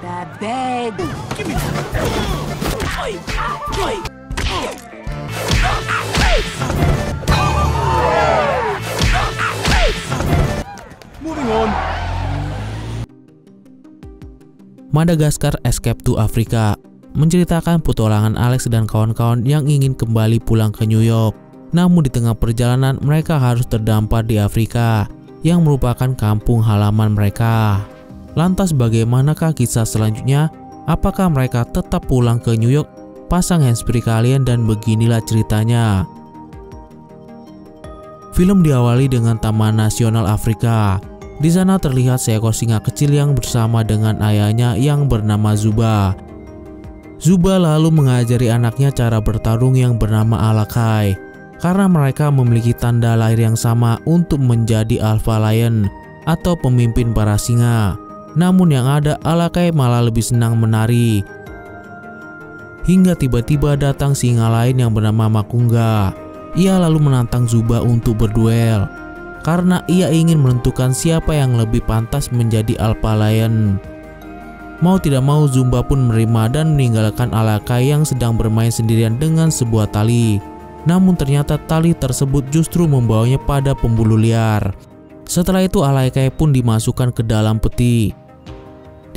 that bad. Give me Moving on. Madagaskar Escape to Africa menceritakan petualangan Alex dan kawan-kawan yang ingin kembali pulang ke New York. Namun di tengah perjalanan mereka harus terdampar di Afrika yang merupakan kampung halaman mereka. Lantas bagaimanakah kisah selanjutnya? Apakah mereka tetap pulang ke New York? Pasang handsfree kalian dan beginilah ceritanya. Film diawali dengan Taman Nasional Afrika. Di sana terlihat seekor singa kecil yang bersama dengan ayahnya yang bernama Zuba. Zuba lalu mengajari anaknya cara bertarung yang bernama Alakai. Karena mereka memiliki tanda lahir yang sama untuk menjadi Alpha Lion atau pemimpin para singa. Namun yang ada Alakai malah lebih senang menari. Hingga tiba-tiba datang singa lain yang bernama Makunga. Ia lalu menantang Zuba untuk berduel. Karena ia ingin menentukan siapa yang lebih pantas menjadi Alpha Lion. Mau tidak mau Zuba pun menerima dan meninggalkan Alakai yang sedang bermain sendirian dengan sebuah tali. Namun ternyata tali tersebut justru membawanya pada pemburu liar. Setelah itu Alakai pun dimasukkan ke dalam peti.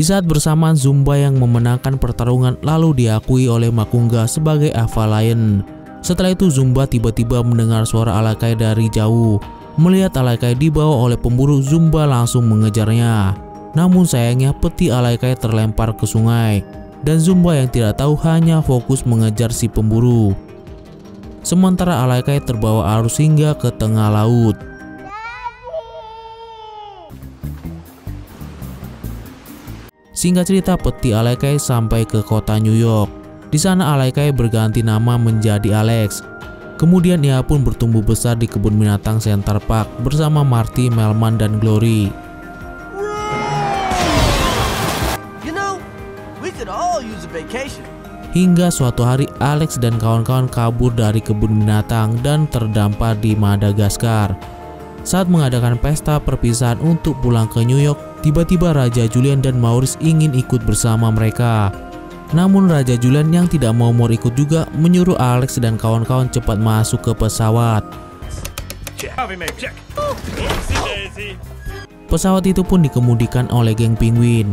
Di saat bersamaan Zumba yang memenangkan pertarungan lalu diakui oleh Makunga sebagai Alpha Lion. Setelah itu Zumba tiba-tiba mendengar suara Alakai dari jauh. Melihat Alakai dibawa oleh pemburu, Zumba langsung mengejarnya. Namun sayangnya peti Alakai terlempar ke sungai. Dan Zumba yang tidak tahu hanya fokus mengejar si pemburu. Sementara Alakai terbawa arus hingga ke tengah laut. Singkat cerita, peti Alakai sampai ke kota New York. Di sana Alakai berganti nama menjadi Alex. Kemudian ia pun bertumbuh besar di kebun binatang Center Park bersama Marty, Melman, dan Glory. You know, we could all use a vacation. Hingga suatu hari Alex dan kawan-kawan kabur dari kebun binatang dan terdampar di Madagaskar. Saat mengadakan pesta perpisahan untuk pulang ke New York, tiba-tiba Raja Julian dan Maurice ingin ikut bersama mereka. Namun Raja Julian yang tidak mau ikut juga menyuruh Alex dan kawan-kawan cepat masuk ke pesawat. Pesawat itu pun dikemudikan oleh geng penguin.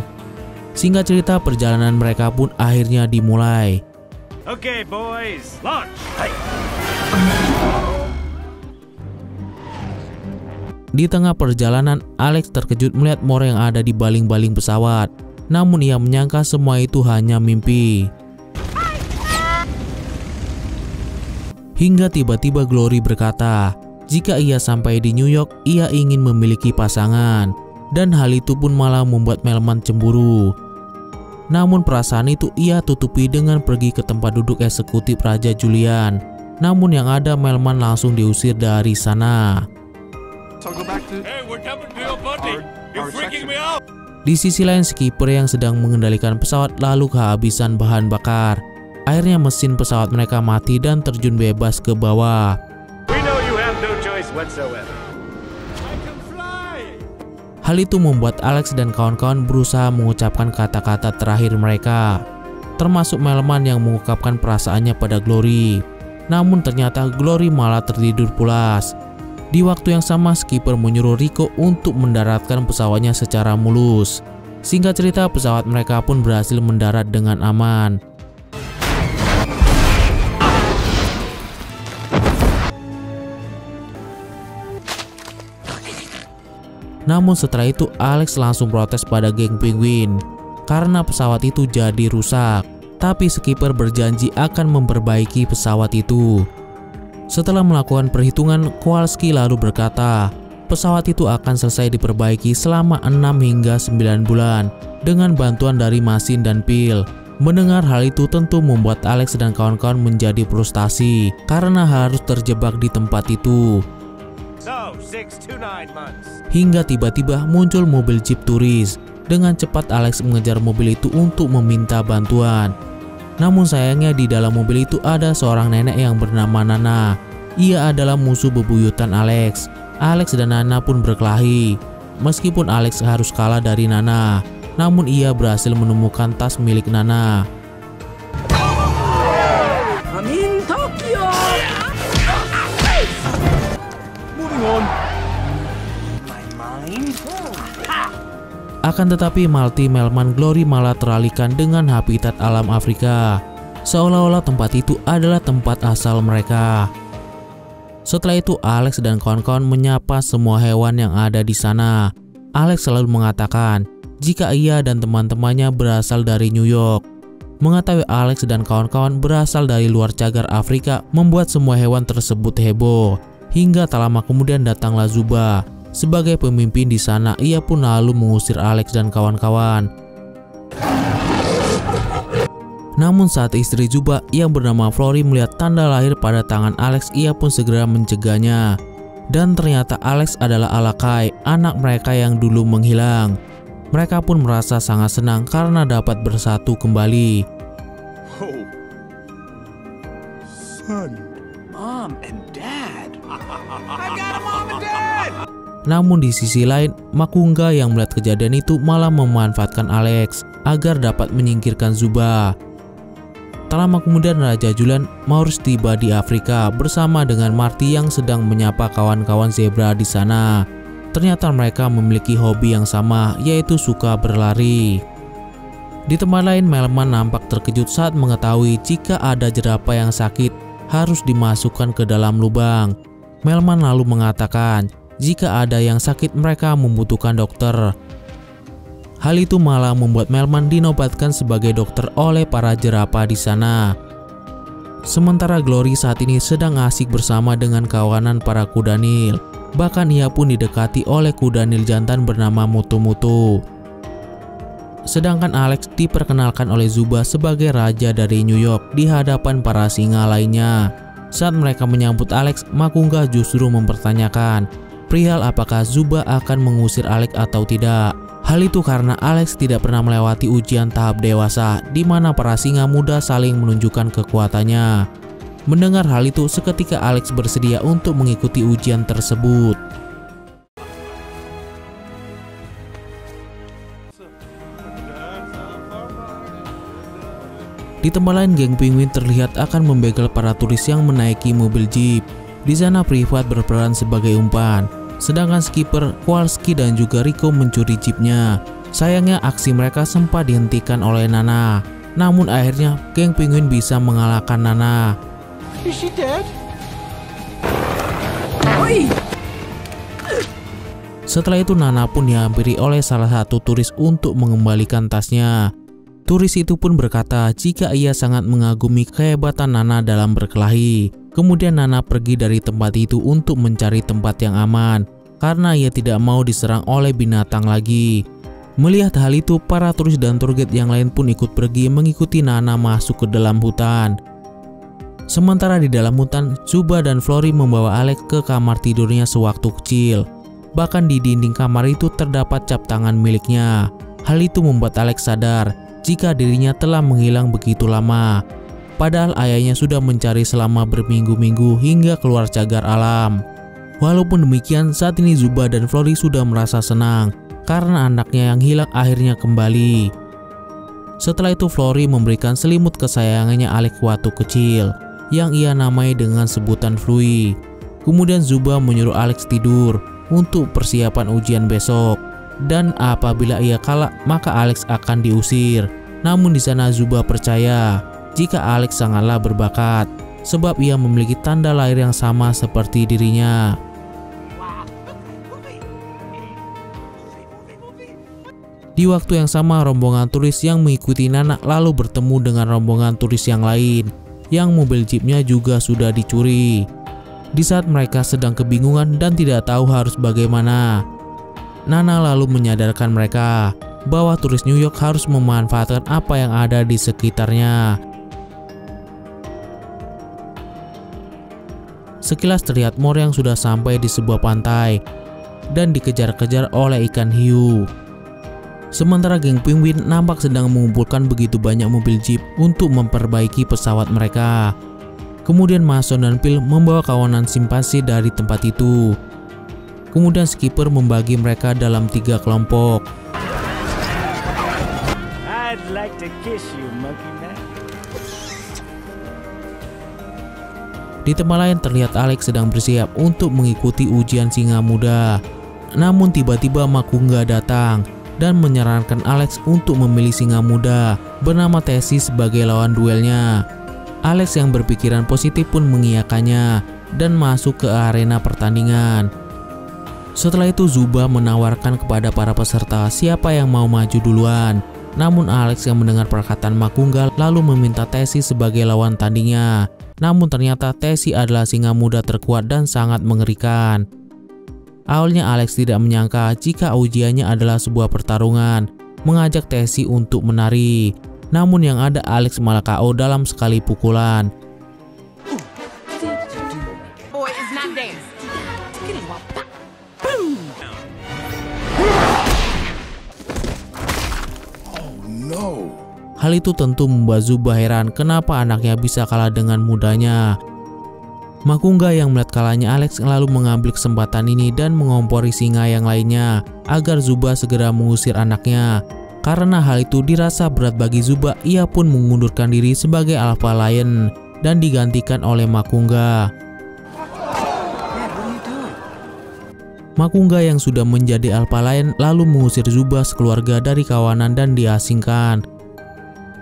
Singkat cerita, perjalanan mereka pun akhirnya dimulai. Okay, boys, launch. Di tengah perjalanan, Alex terkejut melihat More yang ada di baling-baling pesawat. Namun ia menyangka semua itu hanya mimpi. Hingga tiba-tiba Glory berkata, jika ia sampai di New York, ia ingin memiliki pasangan. Dan hal itu pun malah membuat Melman cemburu. Namun perasaan itu ia tutupi dengan pergi ke tempat duduk eksekutif Raja Julian. Namun yang ada Melman langsung diusir dari sana. Di sisi lain, skipper yang sedang mengendalikan pesawat lalu kehabisan bahan bakar. Akhirnya mesin pesawat mereka mati dan terjun bebas ke bawah. Hal itu membuat Alex dan kawan-kawan berusaha mengucapkan kata-kata terakhir mereka, termasuk Melman yang mengungkapkan perasaannya pada Glory. Namun ternyata Glory malah tertidur pulas. Di waktu yang sama, skipper menyuruh Rico untuk mendaratkan pesawatnya secara mulus. Singkat cerita, pesawat mereka pun berhasil mendarat dengan aman. Namun setelah itu Alex langsung protes pada geng penguin karena pesawat itu jadi rusak. Tapi skipper berjanji akan memperbaiki pesawat itu. Setelah melakukan perhitungan, Kowalski lalu berkata, pesawat itu akan selesai diperbaiki selama 6 hingga 9 bulan dengan bantuan dari mesin dan pil. Mendengar hal itu tentu membuat Alex dan kawan-kawan menjadi frustasi karena harus terjebak di tempat itu. Hingga tiba-tiba muncul mobil jeep turis. Dengan cepat Alex mengejar mobil itu untuk meminta bantuan. Namun sayangnya di dalam mobil itu ada seorang nenek yang bernama Nana. Ia adalah musuh bebuyutan Alex. Alex dan Nana pun berkelahi. Meskipun Alex harus kalah dari Nana. namun ia berhasil menemukan tas milik Nana. I'm in Tokyo. Moving on. My mind. Akan tetapi Malti, Melman, Glory malah teralihkan dengan habitat alam Afrika, seolah-olah tempat itu adalah tempat asal mereka. Setelah itu Alex dan kawan-kawan menyapa semua hewan yang ada di sana. Alex selalu mengatakan jika ia dan teman-temannya berasal dari New York. Mengetahui Alex dan kawan-kawan berasal dari luar cagar Afrika membuat semua hewan tersebut heboh. Hingga tak lama kemudian datanglah Zuba. Sebagai pemimpin di sana, ia pun lalu mengusir Alex dan kawan-kawan. Namun saat istri Zuba yang bernama Flory melihat tanda lahir pada tangan Alex, ia pun segera mencegahnya. Dan ternyata Alex adalah Alakai, anak mereka yang dulu menghilang. Mereka pun merasa sangat senang karena dapat bersatu kembali. Oh, son. Mom and Dad. I got a mom and dad. Namun di sisi lain, Makunga yang melihat kejadian itu malah memanfaatkan Alex agar dapat menyingkirkan Zuba. Tak lama kemudian Raja Julian Maurus tiba di Afrika bersama dengan Marty yang sedang menyapa kawan-kawan zebra di sana. Ternyata mereka memiliki hobi yang sama, yaitu suka berlari. Di tempat lain, Melman nampak terkejut saat mengetahui jika ada jerapah yang sakit harus dimasukkan ke dalam lubang. Melman lalu mengatakan jika ada yang sakit mereka membutuhkan dokter. Hal itu malah membuat Melman dinobatkan sebagai dokter oleh para jerapah di sana. Sementara Glory saat ini sedang asik bersama dengan kawanan para kuda Nil. Bahkan ia pun didekati oleh kuda Nil jantan bernama Mutu-Mutu. Sedangkan Alex diperkenalkan oleh Zuba sebagai raja dari New York di hadapan para singa lainnya. Saat mereka menyambut Alex, Makunga justru mempertanyakan perihal apakah Zuba akan mengusir Alex atau tidak. Hal itu karena Alex tidak pernah melewati ujian tahap dewasa di mana para singa muda saling menunjukkan kekuatannya. Mendengar hal itu, seketika Alex bersedia untuk mengikuti ujian tersebut. Di tempat lain, geng penguin terlihat akan membegal para turis yang menaiki mobil jeep. Di sana Privat berperan sebagai umpan, sedangkan skipper Kowalski dan juga Rico mencuri jeepnya. Sayangnya aksi mereka sempat dihentikan oleh Nana. Namun akhirnya geng penguin bisa mengalahkan Nana. Is she dead? Oi! Setelah itu Nana pun dihampiri oleh salah satu turis untuk mengembalikan tasnya. Turis itu pun berkata jika ia sangat mengagumi kehebatan Nana dalam berkelahi. Kemudian Nana pergi dari tempat itu untuk mencari tempat yang aman karena ia tidak mau diserang oleh binatang lagi. Melihat hal itu, para turis dan tour guide yang lain pun ikut pergi mengikuti Nana masuk ke dalam hutan. Sementara di dalam hutan, Zuba dan Flory membawa Alex ke kamar tidurnya sewaktu kecil. Bahkan di dinding kamar itu terdapat cap tangan miliknya. Hal itu membuat Alex sadar jika dirinya telah menghilang begitu lama. Padahal ayahnya sudah mencari selama berminggu-minggu hingga keluar cagar alam. Walaupun demikian, saat ini Zuba dan Flory sudah merasa senang karena anaknya yang hilang akhirnya kembali. Setelah itu Flory memberikan selimut kesayangannya Alex waktu kecil yang ia namai dengan sebutan Flui. Kemudian Zuba menyuruh Alex tidur untuk persiapan ujian besok. Dan apabila ia kalah, maka Alex akan diusir. Namun di sana Zuba percaya jika Alex sangatlah berbakat, sebab ia memiliki tanda lahir yang sama seperti dirinya. Di waktu yang sama, rombongan turis yang mengikuti Nana lalu bertemu dengan rombongan turis yang lain, yang mobil jeepnya juga sudah dicuri. Di saat mereka sedang kebingungan dan tidak tahu harus bagaimana, Nana lalu menyadarkan mereka bahwa turis New York harus memanfaatkan apa yang ada di sekitarnya. Sekilas terlihat Mor yang sudah sampai di sebuah pantai dan dikejar-kejar oleh ikan hiu. Sementara geng penguin nampak sedang mengumpulkan begitu banyak mobil jeep untuk memperbaiki pesawat mereka. Kemudian Mason dan Phil membawa kawanan simpanse dari tempat itu. Kemudian skipper membagi mereka dalam 3 kelompok. I'd like to kiss you, Monkey Man. Di tempat lain terlihat Alex sedang bersiap untuk mengikuti ujian singa muda. Namun tiba-tiba Makungga datang dan menyarankan Alex untuk memilih singa muda bernama Tessie sebagai lawan duelnya. Alex yang berpikiran positif pun mengiyakannya dan masuk ke arena pertandingan. Setelah itu Zuba menawarkan kepada para peserta siapa yang mau maju duluan. Namun Alex yang mendengar perkataan Makungga lalu meminta Tessie sebagai lawan tandingnya. Namun ternyata Tessie adalah singa muda terkuat dan sangat mengerikan. Awalnya Alex tidak menyangka jika ujiannya adalah sebuah pertarungan, mengajak Tessie untuk menari. Namun yang ada Alex malah KO dalam sekali pukulan. Boy is not dance. Oh no. Hal itu tentu membuat Zuba heran kenapa anaknya bisa kalah dengan mudanya. Makungga yang melihat kalahnya Alex lalu mengambil kesempatan ini dan mengompori singa yang lainnya agar Zuba segera mengusir anaknya. Karena hal itu dirasa berat bagi Zuba, ia pun mengundurkan diri sebagai Alpha Lion dan digantikan oleh Makungga. Makungga yang sudah menjadi Alpha Lion lalu mengusir Zuba sekeluarga dari kawanan dan diasingkan.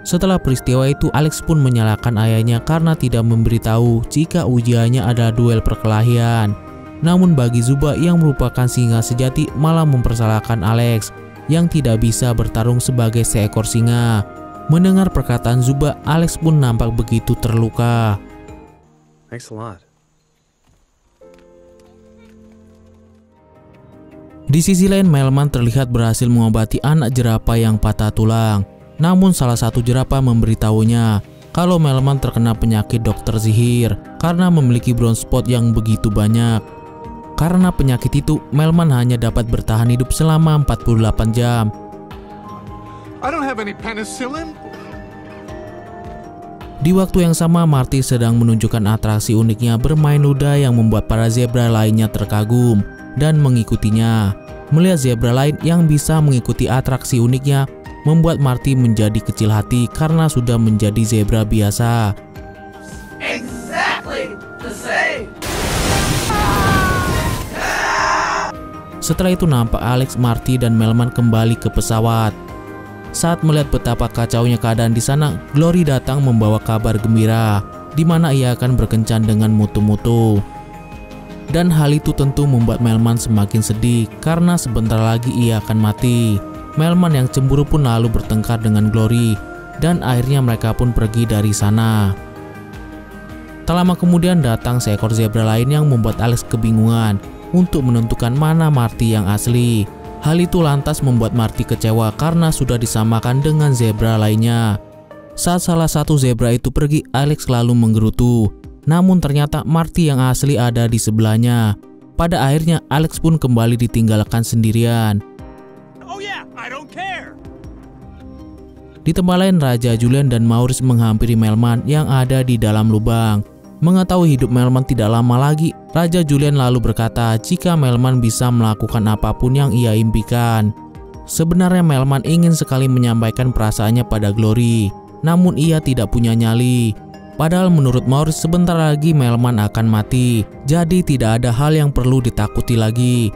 Setelah peristiwa itu, Alex pun menyalahkan ayahnya karena tidak memberitahu jika ujiannya adalah duel perkelahian. Namun bagi Zuba yang merupakan singa sejati malah mempersalahkan Alex yang tidak bisa bertarung sebagai seekor singa. Mendengar perkataan Zuba, Alex pun nampak begitu terluka. Thanks a lot. Di sisi lain, Melman terlihat berhasil mengobati anak jerapah yang patah tulang. Namun salah satu jerapah memberitahunya kalau Melman terkena penyakit dokter sihir karena memiliki brown spot yang begitu banyak. Karena penyakit itu, Melman hanya dapat bertahan hidup selama 48 jam. I don't have any penicillin. Di waktu yang sama, Marty sedang menunjukkan atraksi uniknya bermain luda yang membuat para zebra lainnya terkagum dan mengikutinya. Melihat zebra lain yang bisa mengikuti atraksi uniknya, membuat Marty menjadi kecil hati karena sudah menjadi zebra biasa. Exactly the same. Setelah itu nampak Alex, Marty, dan Melman kembali ke pesawat. Saat melihat betapa kacaunya keadaan di sana, Glory datang membawa kabar gembira, di mana ia akan berkencan dengan mutu-mutu. Dan hal itu tentu membuat Melman semakin sedih karena sebentar lagi ia akan mati. Melman yang cemburu pun lalu bertengkar dengan Glory dan akhirnya mereka pun pergi dari sana. Tak lama kemudian datang seekor zebra lain yang membuat Alex kebingungan untuk menentukan mana Marty yang asli. Hal itu lantas membuat Marty kecewa karena sudah disamakan dengan zebra lainnya. Saat salah satu zebra itu pergi, Alex lalu menggerutu. Namun ternyata Marty yang asli ada di sebelahnya. Pada akhirnya Alex pun kembali ditinggalkan sendirian. Oh yeah, I don't care. Di tempat lain, Raja Julian dan Maurice menghampiri Melman yang ada di dalam lubang. Mengetahui hidup Melman tidak lama lagi, Raja Julian lalu berkata jika Melman bisa melakukan apapun yang ia impikan. Sebenarnya Melman ingin sekali menyampaikan perasaannya pada Glory, namun ia tidak punya nyali. Padahal menurut Maurice sebentar lagi Melman akan mati, jadi tidak ada hal yang perlu ditakuti lagi.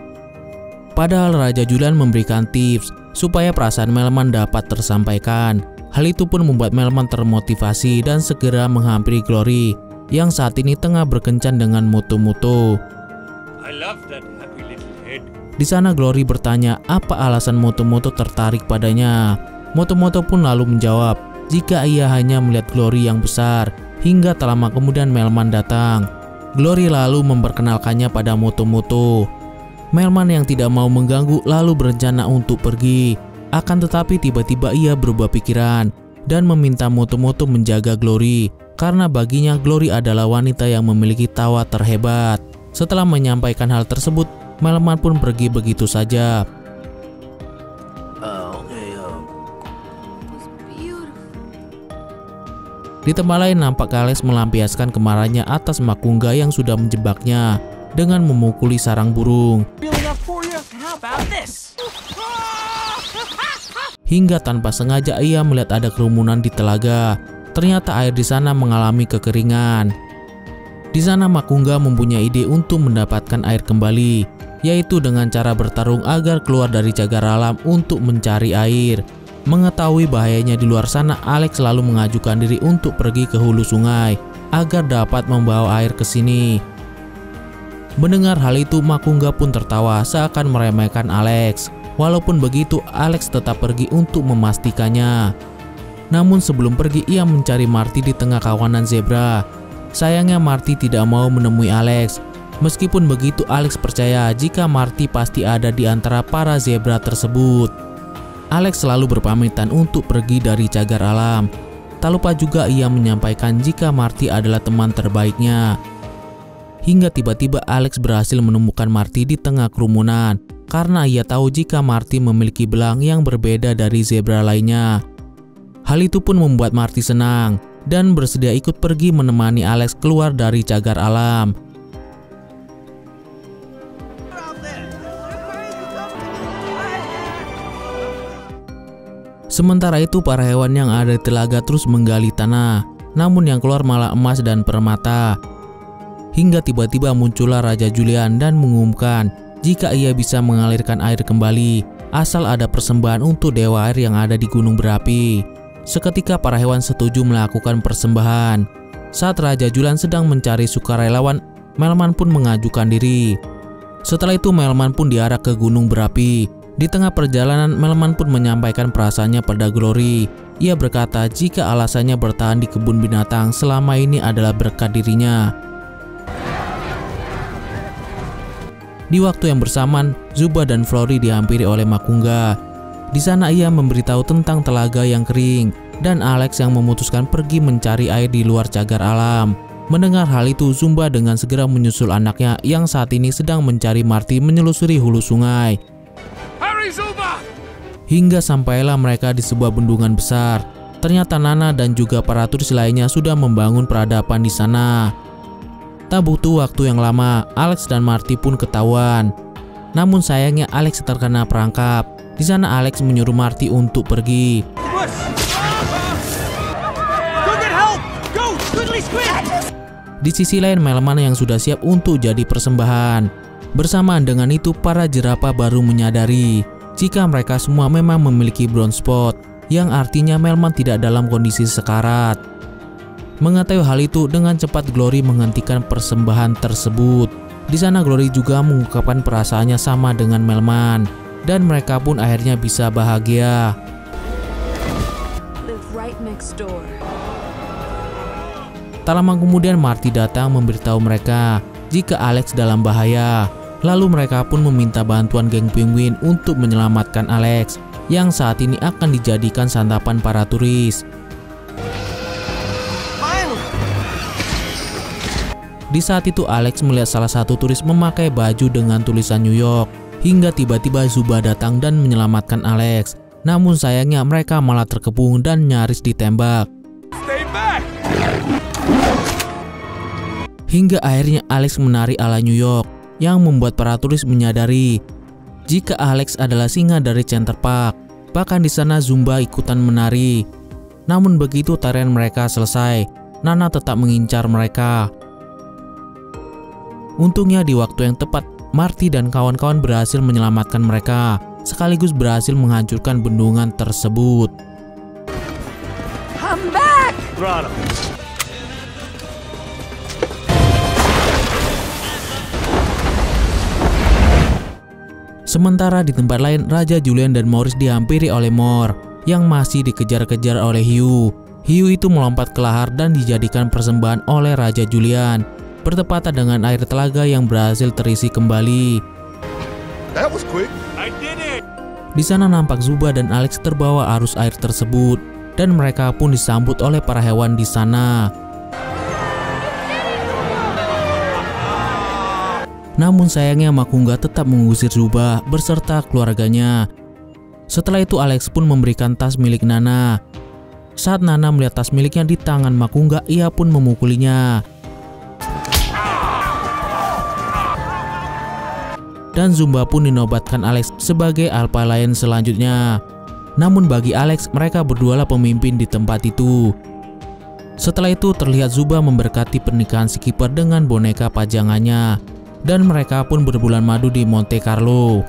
Padahal Raja Julian memberikan tips supaya perasaan Melman dapat tersampaikan. Hal itu pun membuat Melman termotivasi dan segera menghampiri Glory yang saat ini tengah berkencan dengan mutu-mutu. I love that happy little head. Di sana Glory bertanya apa alasan mutu-mutu tertarik padanya. Mutu-mutu pun lalu menjawab jika ia hanya melihat Glory yang besar. Hingga tak lama kemudian Melman datang. Glory lalu memperkenalkannya pada mutu-mutu. Melman yang tidak mau mengganggu lalu berencana untuk pergi. Akan tetapi tiba-tiba ia berubah pikiran dan meminta mutu-mutu menjaga Glory karena baginya Glory adalah wanita yang memiliki tawa terhebat. Setelah menyampaikan hal tersebut, Melman pun pergi begitu saja. Di tempat lain nampak Alex melampiaskan kemarahannya atas Makungga yang sudah menjebaknya dengan memukuli sarang burung. hingga tanpa sengaja ia melihat ada kerumunan di telaga. Ternyata air di sana mengalami kekeringan. Di sana Makungga mempunyai ide untuk mendapatkan air kembali, yaitu dengan cara bertarung agar keluar dari cagar alam untuk mencari air. Mengetahui bahayanya di luar sana, Alex selalu mengajukan diri untuk pergi ke hulu sungai agar dapat membawa air ke sini. Mendengar hal itu, Makungga pun tertawa seakan meremehkan Alex. Walaupun begitu, Alex tetap pergi untuk memastikannya. Namun sebelum pergi, ia mencari Marty di tengah kawanan zebra. Sayangnya Marty tidak mau menemui Alex. Meskipun begitu, Alex percaya jika Marty pasti ada di antara para zebra tersebut. Alex selalu berpamitan untuk pergi dari cagar alam. Tak lupa juga ia menyampaikan jika Marty adalah teman terbaiknya. Hingga tiba-tiba Alex berhasil menemukan Marty di tengah kerumunan karena ia tahu jika Marty memiliki belang yang berbeda dari zebra lainnya. Hal itu pun membuat Marty senang dan bersedia ikut pergi menemani Alex keluar dari cagar alam. Sementara itu para hewan yang ada di telaga terus menggali tanah, namun yang keluar malah emas dan permata. Hingga tiba-tiba muncullah Raja Julian dan mengumumkan jika ia bisa mengalirkan air kembali asal ada persembahan untuk dewa air yang ada di gunung berapi. Seketika para hewan setuju melakukan persembahan. Saat Raja Julian sedang mencari sukarelawan, Melman pun mengajukan diri. Setelah itu Melman pun diarak ke gunung berapi. Di tengah perjalanan, Melman pun menyampaikan perasaannya pada Glory. Ia berkata jika alasannya bertahan di kebun binatang selama ini adalah berkat dirinya. Di waktu yang bersamaan, Zuba dan Flory dihampiri oleh Makungga. Di sana ia memberitahu tentang telaga yang kering dan Alex yang memutuskan pergi mencari air di luar cagar alam. Mendengar hal itu, Zumba dengan segera menyusul anaknya yang saat ini sedang mencari Marty menyelusuri hulu sungai. Hurry, Zuba! Hingga sampailah mereka di sebuah bendungan besar. Ternyata Nana dan juga para turis lainnya sudah membangun peradaban di sana. Tak butuh waktu yang lama, Alex dan Marty pun ketahuan. Namun sayangnya Alex terkena perangkap. Di sana Alex menyuruh Marty untuk pergi. Di sisi lain Melman yang sudah siap untuk jadi persembahan. Bersamaan dengan itu para jerapah baru menyadari jika mereka semua memang memiliki brown spot, yang artinya Melman tidak dalam kondisi sekarat. Mengetahui hal itu, dengan cepat Glory menghentikan persembahan tersebut. Di sana Glory juga mengungkapkan perasaannya sama dengan Melman, dan mereka pun akhirnya bisa bahagia. Tak lama kemudian Marty datang memberitahu mereka jika Alex dalam bahaya. Lalu mereka pun meminta bantuan geng penguin untuk menyelamatkan Alex, yang saat ini akan dijadikan santapan para turis. Di saat itu Alex melihat salah satu turis memakai baju dengan tulisan New York. Hingga tiba-tiba Zuba datang dan menyelamatkan Alex. Namun sayangnya mereka malah terkepung dan nyaris ditembak. Hingga akhirnya Alex menari ala New York, yang membuat para turis menyadari jika Alex adalah singa dari Center Park. Bahkan di sana Zumba ikutan menari. Namun begitu tarian mereka selesai, Nana tetap mengincar mereka. Untungnya di waktu yang tepat, Marty dan kawan-kawan berhasil menyelamatkan mereka, sekaligus berhasil menghancurkan bendungan tersebut. Come back! Sementara di tempat lain, Raja Julian dan Maurice dihampiri oleh Mor yang masih dikejar-kejar oleh Hiu. Hiu itu melompat ke lahar dan dijadikan persembahan oleh Raja Julian, bertepatan dengan air telaga yang berhasil terisi kembali. That was quick. I did it! Di sana nampak Zuba dan Alex terbawa arus air tersebut, dan mereka pun disambut oleh para hewan di sana. Namun sayangnya Makungga tetap mengusir Zuba beserta keluarganya. Setelah itu Alex pun memberikan tas milik Nana. Saat Nana melihat tas miliknya di tangan Makungga, ia pun memukulinya. Dan Zumba pun dinobatkan Alex sebagai Alpha Lion selanjutnya. Namun bagi Alex, mereka berdualah pemimpin di tempat itu. Setelah itu terlihat Zuba memberkati pernikahan si kiper dengan boneka pajangannya, dan mereka pun berbulan madu di Monte Carlo.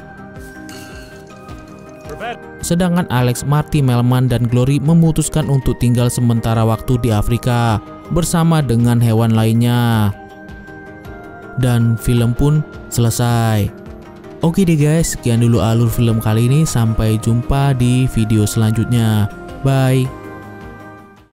Sedangkan Alex, Marty, Melman, dan Glory memutuskan untuk tinggal sementara waktu di Afrika bersama dengan hewan lainnya. Dan film pun selesai. Oke deh guys, sekian dulu alur film kali ini. Sampai jumpa di video selanjutnya. Bye.